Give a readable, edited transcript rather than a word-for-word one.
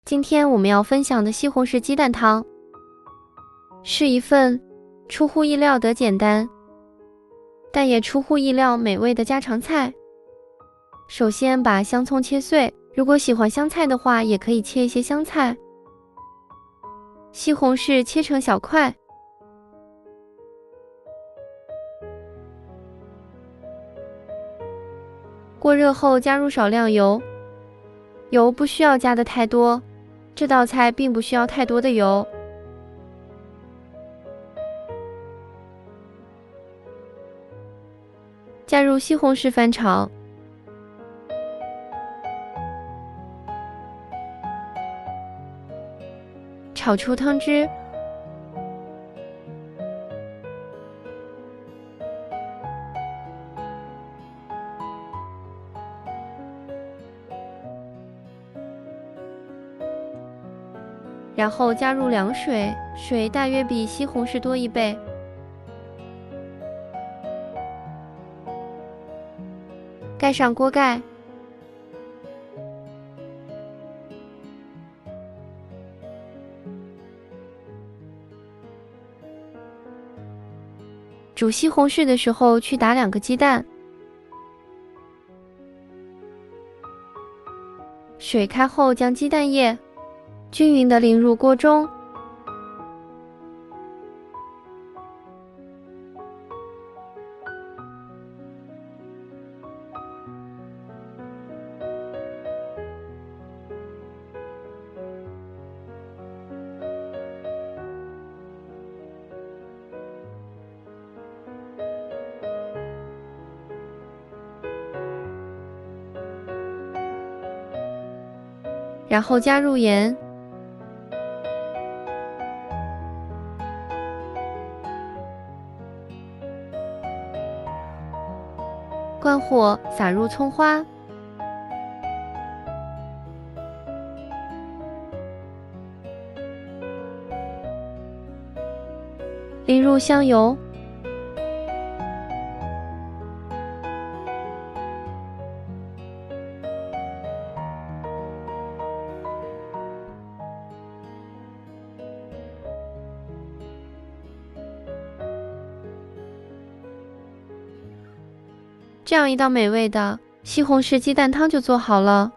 今天我们要分享的西红柿鸡蛋汤，是一份出乎意料的简单，但也出乎意料美味的家常菜。首先把香葱切碎，如果喜欢香菜的话，也可以切一些香菜。西红柿切成小块，锅热后加入少量油，油不需要加的太多，这道菜并不需要太多的油。加入西红柿翻炒，炒出汤汁，然后加入凉水，水大约比西红柿多1倍。盖上锅盖，煮西红柿的时候去打2个鸡蛋，水开后将鸡蛋液均匀地淋入锅中，然后加入盐，关火，撒入葱花，淋入香油，这样一道美味的西红柿鸡蛋汤就做好了。